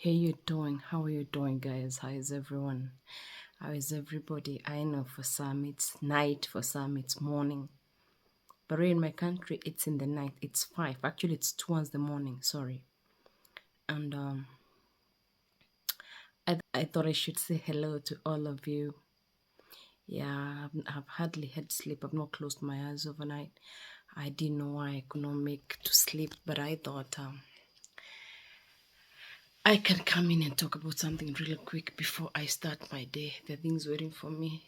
Hey, you doing? How are you doing, guys? How is everyone? How is everybody? I know for some it's night, for some it's morning. But here in my country, it's in the night. It's 5. Actually, it's 2 in the morning. Sorry. And I thought I should say hello to all of you. Yeah, I've hardly had sleep. I've not closed my eyes overnight. I didn't know why I could not make to sleep, but I thought I can come in and talk about something really quick before I start my day. The things waiting for me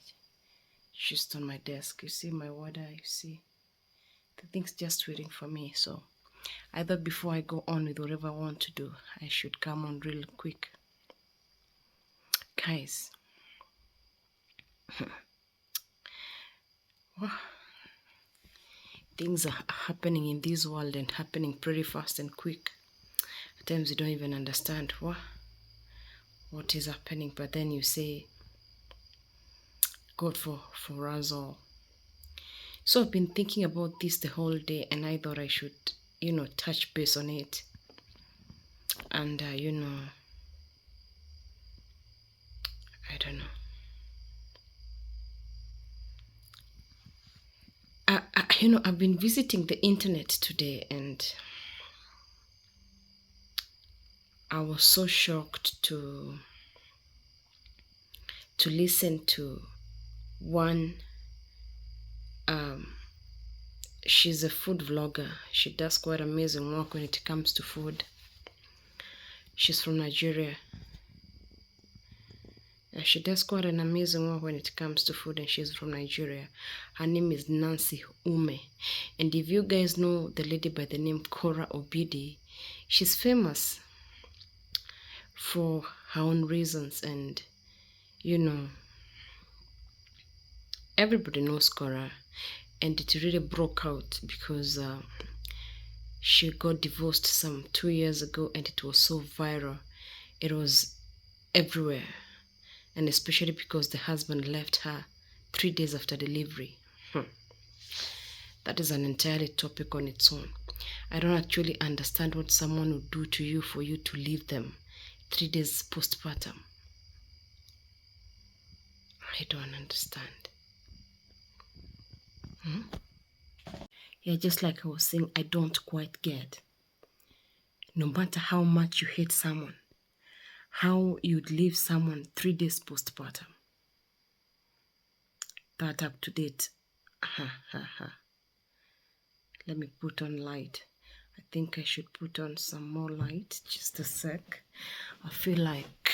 just on my desk. You see my water, you see the things just waiting for me. So I thought before I go on with whatever I want to do, I should come on real quick. Guys, things are happening in this world and happening pretty fast and quick. At times you don't even understand what is happening, but then you say, God for us all. So I've been thinking about this the whole day, and I thought I should, touch base on it. And, I don't know. I've been visiting the internet today, and I was so shocked to listen to one. She's a food vlogger. She does quite amazing work when it comes to food. She's from Nigeria. And she does quite an amazing work when it comes to food, and she's from Nigeria. Her name is Nancy Ume. And if you guys know the lady by the name Korra Obidi, she's famous for her own reasons, and everybody knows Korra, and it really broke out because she got divorced some 2 years ago, and it was so viral. It was everywhere, and especially because the husband left her 3 days after delivery. That is an entirely topic on its own. I don't actually understand what someone would do to you for you to leave them 3 days postpartum. I don't understand. Yeah, just like I was saying, I don't quite get. No matter how much you hate someone, how you'd leave someone 3 days postpartum. That up to date. Let me put on light. I think I should put on some more light. Just a sec. I feel like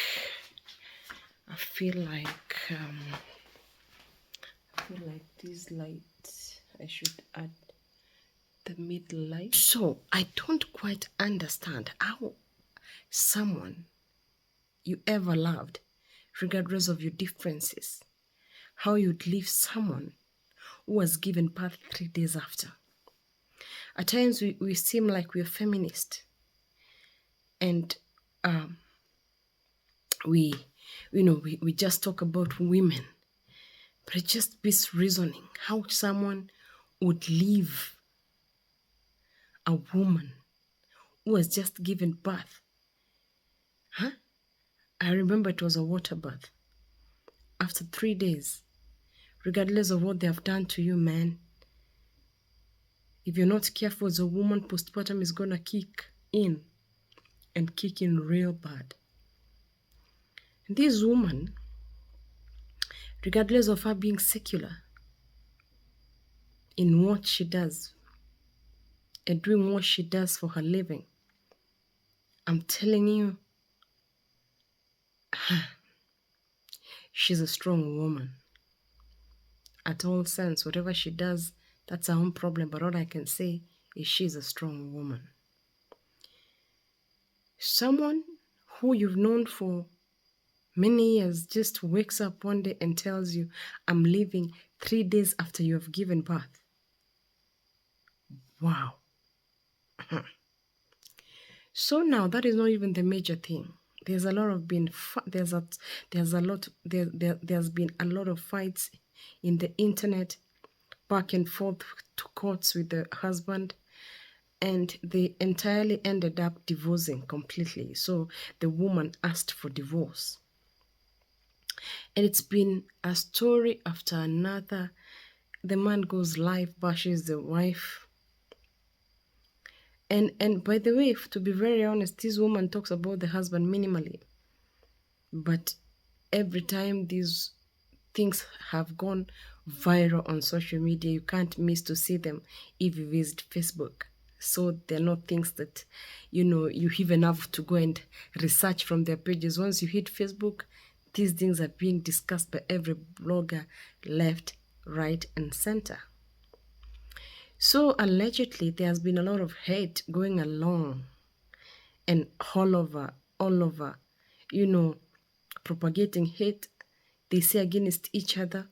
this light, I should add the middle light. So I don't quite understand how someone you ever loved, regardless of your differences, how you'd leave someone who was given birth 3 days after. At times we seem like we're feminist, and we just talk about women, but it just beats reasoning how someone would leave a woman who was just given birth. I remember it was a water bath. After 3 days, regardless of what they have done to you, man, if you're not careful as a woman, postpartum is gonna kick in, and kick in real bad. This woman, regardless of her being secular in what she does and doing what she does for her living, I'm telling you, she's a strong woman. At all sense, whatever she does, that's her own problem, but all I can say is she's a strong woman. Someone who you've known for many years just wakes up one day and tells you, I'm leaving 3 days after you have given birth. Wow. So now that is not even the major thing. There's a lot of there's been a lot of fights in the internet, back and forth to courts with the husband. and they entirely ended up divorcing completely. So the woman asked for divorce. And it's been a story after another. The man goes live, bashes the wife. And by the way, to be very honest, this woman talks about the husband minimally. But every time these things have gone viral on social media, you can't miss to see them if you visit Facebook. So they're not things that, you even have to go and research from their pages. Once you hit Facebook, these things are being discussed by every blogger, left, right, and center. So allegedly, there has been a lot of hate going along and all over, you know, propagating hate. They say against each other.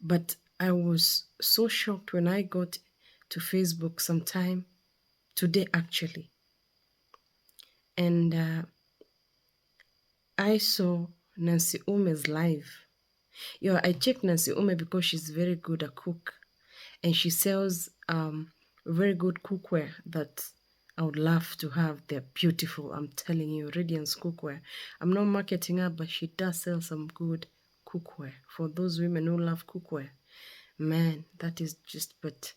But I was so shocked when I got to Facebook sometime today, actually. And I saw Nancy Ume's live. I checked Nancy Ume because she's very good at cook. And she sells very good cookware that I would love to have. They're beautiful, I'm telling you, Radiance cookware. I'm not marketing her, but she does sell some good cookware for those women who love cookware. Man, that is just but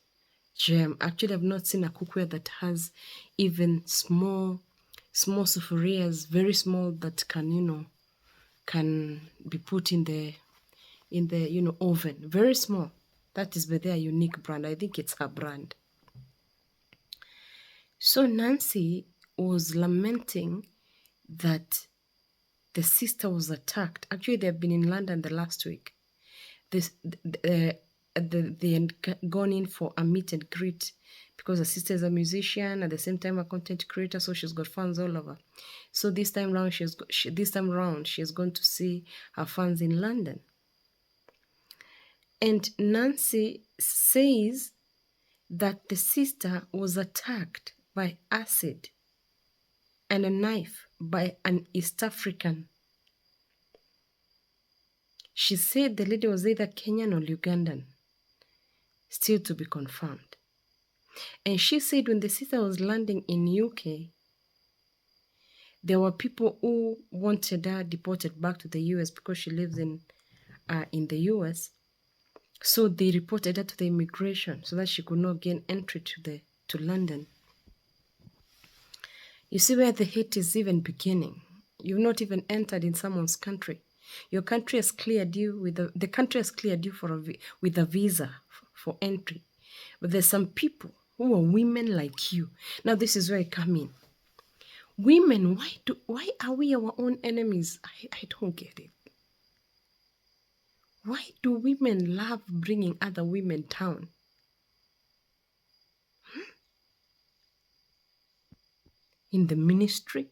gem. Actually, I've not seen a cookware that has even small sufurias, very small, that can be put in the oven. Very small. That is by their unique brand. I think it's her brand. So Nancy was lamenting that the sister was attacked. Actually, they've been in London the last week. They had gone in for a meet and greet because her sister is a musician, at the same time a content creator, so she's got fans all over. So this time round, she has gone to see her fans in London. And Nancy says that the sister was attacked by acid and a knife by an East African. She said the lady was either Kenyan or Ugandan, still to be confirmed. And she said when the sister was landing in UK, there were people who wanted her deported back to the US because she lives in the US. So they reported her to the immigration so that she could not gain entry to London. You see where the hate is even beginning. You've not even entered in someone's country. Your country has cleared you the country has cleared you with a visa for entry. But there's some people who are women like you. Now this is where I come in. Women, why are we our own enemies? I don't get it. Why do women love bringing other women down? In the ministry?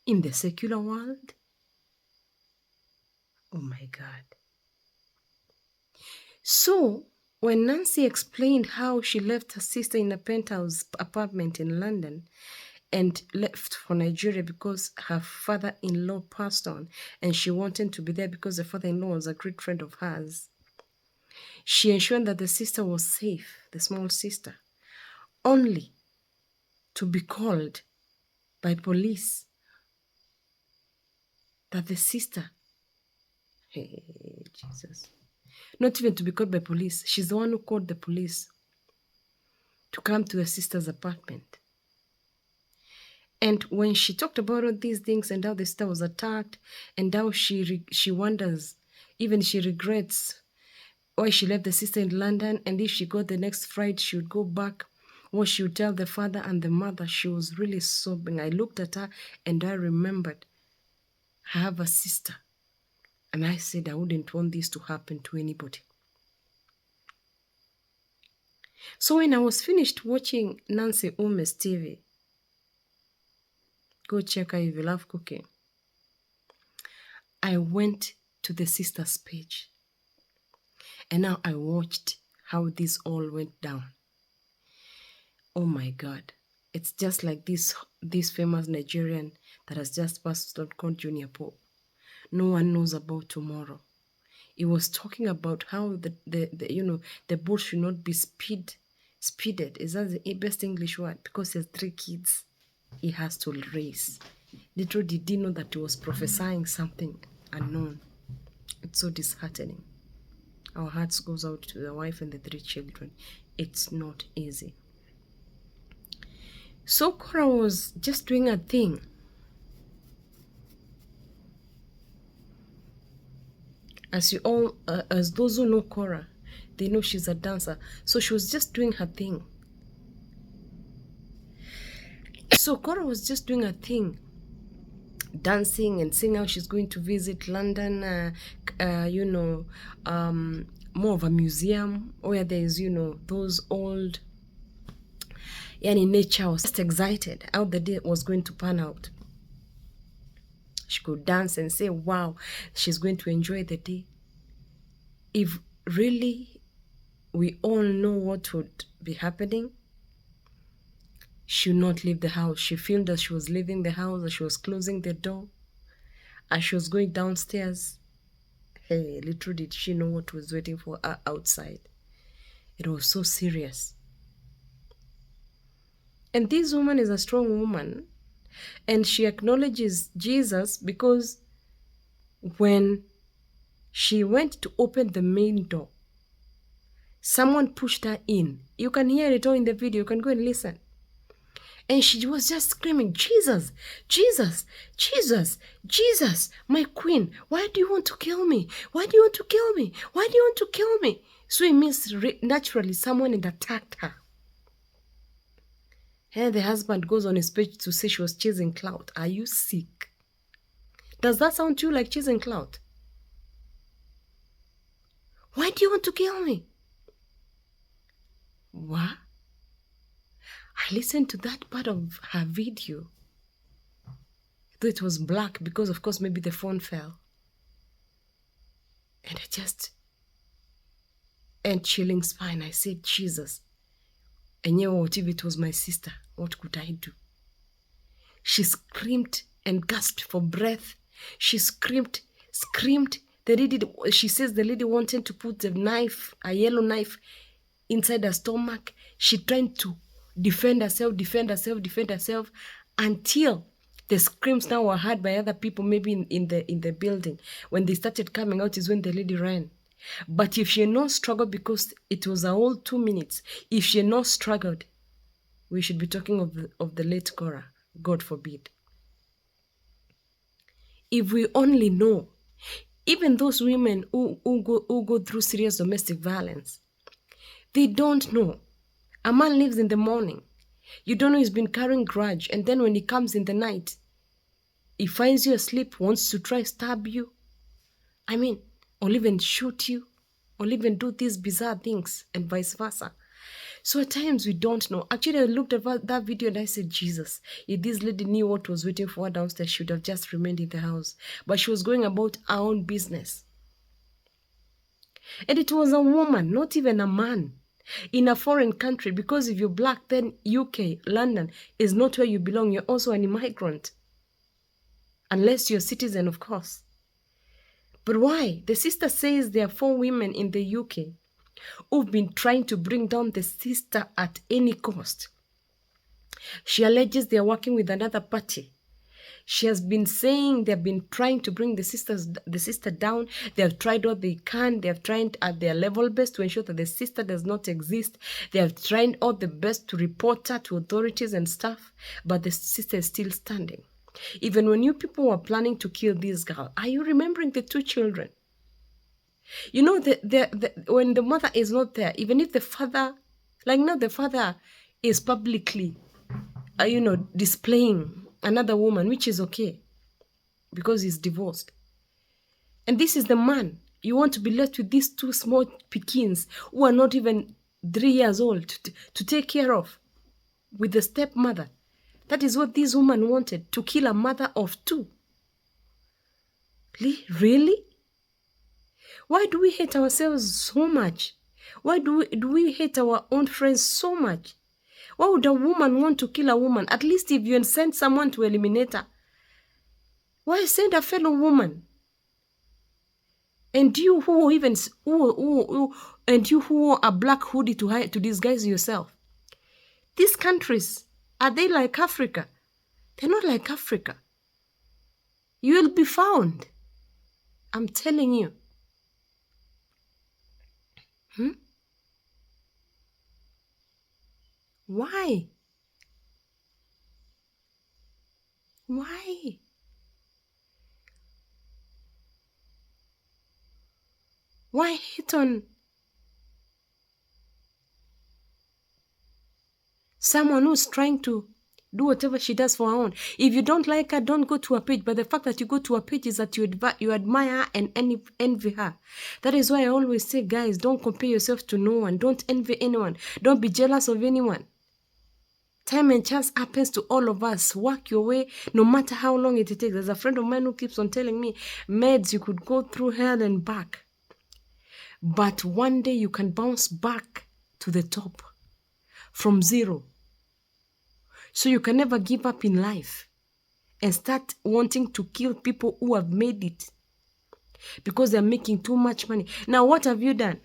In the secular world? Oh my God. So, when Nancy explained how she left her sister in a penthouse apartment in London and left for Nigeria because her father-in-law passed on and she wanted to be there because the father-in-law was a great friend of hers, she ensured that the sister was safe, the small sister, only to be called by police that the sister, hey, Jesus, not even to be called by police, she's the one who called the police to come to the sister's apartment. And when she talked about all these things and how the sister was attacked and how she wonders, even she regrets why she left the sister in London, and if she got the next flight, she would go back, what she would tell the father and the mother, she was really sobbing. I looked at her and I remembered I have a sister. And I said I wouldn't want this to happen to anybody. So when I was finished watching Nancy Ume's TV, go check her if you love cooking, I went to the sister's page. And now I watched how this all went down. Oh my God. It's just like this famous Nigerian that has just passed on called Junior Pope. No one knows about tomorrow. He was talking about how the boat should not be speed speeded. Is that the best English word? Because he has 3 kids he has to raise. Literally didn't know that he was prophesying something unknown. It's so disheartening. Our hearts goes out to the wife and the 3 children. It's not easy. So Korra was just doing a thing. As those who know Korra, they know she's a dancer. So she was just doing her thing. So Korra was just doing her thing, dancing and saying how she's going to visit London, more of a museum where there is, those old, in nature. I was just excited how the day was going to pan out. She could dance and say, wow, she's going to enjoy the day. If really we all know what would be happening, she would not leave the house. She filmed as she was leaving the house, as she was closing the door, as she was going downstairs. Hey, little did she know what was waiting for her outside. It was so serious. And this woman is a strong woman. And she acknowledges Jesus because when she went to open the main door, someone pushed her in. You can hear it all in the video. You can go and listen. And she was just screaming, Jesus, Jesus, Jesus, Jesus, my queen, why do you want to kill me? Why do you want to kill me? Why do you want to kill me? So it means naturally someone had attacked her. And the husband goes on his page to say she was chasing clout. Are you sick? Does that sound to you like chasing clout? Why do you want to kill me? What? I listened to that part of her video. Though it was black because, of course, maybe the phone fell. And chilling spine. I said, Jesus. And yeah, what if it was my sister? What could I do? She screamed and gasped for breath. She screamed. She says the lady wanted to put the knife, a yellow knife, inside her stomach. She tried to defend herself, until the screams now were heard by other people, maybe in the building. When they started coming out is when the lady ran. But if she had not struggled, because it was a whole 2 minutes, if she had not struggled, we should be talking of the late Korra. God forbid. If we only know, even those women who go through serious domestic violence, they don't know. A man leaves in the morning. You don't know he's been carrying grudge. And then when he comes in the night, he finds you asleep, wants to try stab you. Or even shoot you. Or even do these bizarre things and vice versa. So at times we don't know. Actually, I looked at that video and I said, Jesus, if this lady knew what was waiting for her downstairs, she would have just remained in the house. But she was going about her own business. And it was a woman, not even a man, in a foreign country. Because if you're black, then UK, London, is not where you belong. You're also an immigrant. Unless you're a citizen, of course. But why? The sister says there are 4 women in the UK who've been trying to bring down the sister at any cost. She alleges they're working with another party. She has been saying they've been trying to bring the sister down. They have tried all they can. They have tried at their level best to ensure that the sister does not exist. They have tried all the best to report her to authorities and stuff. But the sister is still standing. Even when you people were planning to kill this girl, are you remembering the 2 children? You know, when the mother is not there, even if the father, the father is publicly, displaying another woman, which is okay, because he's divorced. And this is the man. You want to be left with these 2 small pikins who are not even 3 years old to take care of, with the stepmother. That is what this woman wanted, to kill a mother of 2. Really? Why do we hate ourselves so much? Why do we hate our own friends so much? Why would a woman want to kill a woman? At least if you send someone to eliminate her, why send a fellow woman? And you who are black hoodie to disguise yourself, These countries, are they like Africa? They're not like Africa. You will be found. I'm telling you. Why? Why? Why hit on someone who's trying to do whatever she does for her own? If you don't like her, don't go to her page. But the fact that you go to her page is that you admire her and envy her. That is why I always say, guys, don't compare yourself to no one. Don't envy anyone. Don't be jealous of anyone. Time and chance happens to all of us. Work your way, no matter how long it takes. There's a friend of mine who keeps on telling me, meds, you could go through hell and back. But one day you can bounce back to the top from zero. So you can never give up in life and start wanting to kill people who have made it because they're making too much money. Now, what have you done?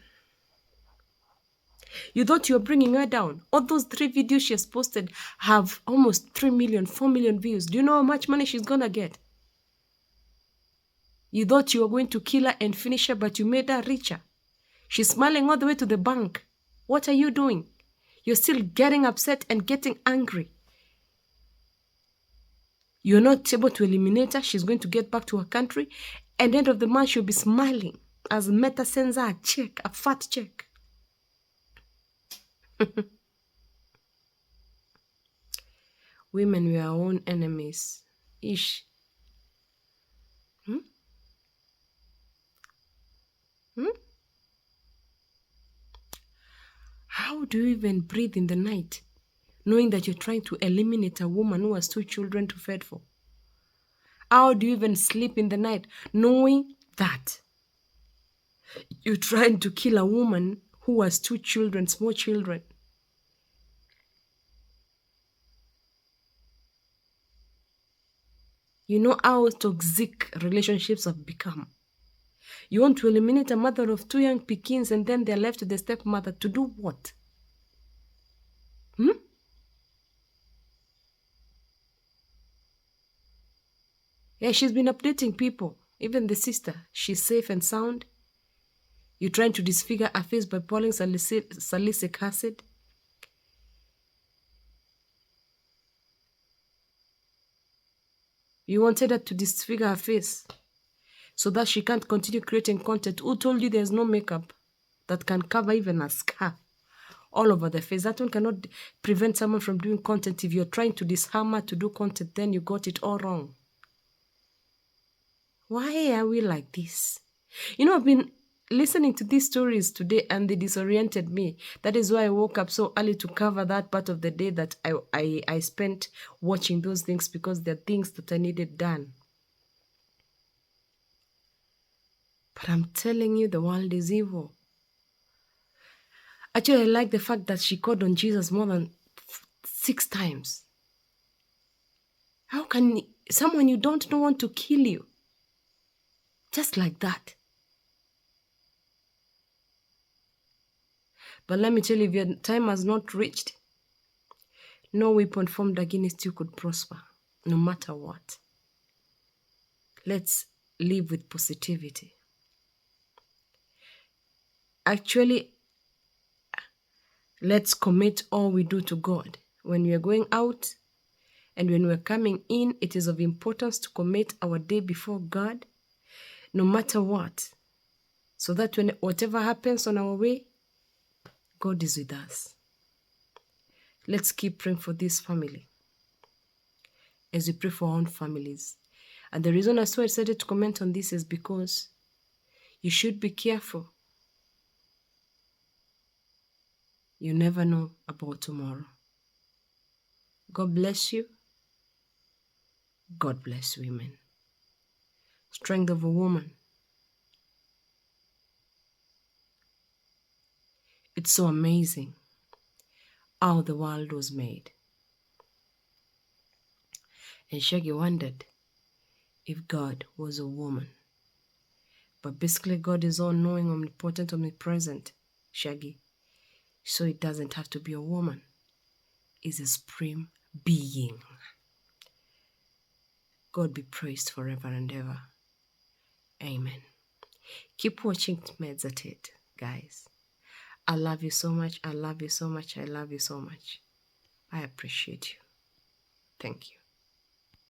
You thought you were bringing her down. All those 3 videos she has posted have almost 3 million, 4 million views. Do you know how much money she's gonna get? You thought you were going to kill her and finish her, but you made her richer. She's smiling all the way to the bank. What are you doing? You're still getting upset and getting angry. You're not able to eliminate her. She's going to get back to her country. And end of the month, she'll be smiling as Meta sends her a check, a fat check. Women, we are our own enemies. Ish. How do you even breathe in the night, knowing that you're trying to eliminate a woman who has 2 children to fend for? How do you even sleep in the night, knowing that you're trying to kill a woman who has 2 children, small children? You know how toxic relationships have become. You want to eliminate a mother of 2 young pikins and then they're left with the stepmother to do what? Yeah, she's been updating people. Even the sister, she's safe and sound. You're trying to disfigure her face by pouring salicylic acid. You wanted her to disfigure her face so that she can't continue creating content. Who told you there's no makeup that can cover even a scar all over the face? That one cannot prevent someone from doing content. If you're trying to disarm her to do content, then you got it all wrong. Why are we like this? You know, I've been listening to these stories today and they disoriented me. That is why I woke up so early to cover that part of the day that I spent watching those things, because they're things that I needed done. But I'm telling you, the world is evil. Actually, I like the fact that she called on Jesus more than 6 times. How can someone you don't know want to kill you? Just like that. But let me tell you, if your time has not reached, no weapon formed against you could prosper, no matter what. Let's live with positivity. Actually, let's commit all we do to God. When we are going out and when we're coming in, it is of importance to commit our day before God, no matter what, so that when whatever happens on our way, God is with us. Let's keep praying for this family as we pray for our own families. And the reason I so excited to comment on this is because you should be careful. You never know about tomorrow. God bless you. God bless women. Strength of a woman. It's so amazing how the world was made. And Shaggy wondered if God was a woman. But basically, God is all-knowing, omnipotent, omnipresent, Shaggy. So it doesn't have to be a woman. is a supreme being. God be praised forever and ever. Amen. Keep watching to meditate, guys. I love you so much. I love you so much. I love you so much. I appreciate you. Thank you.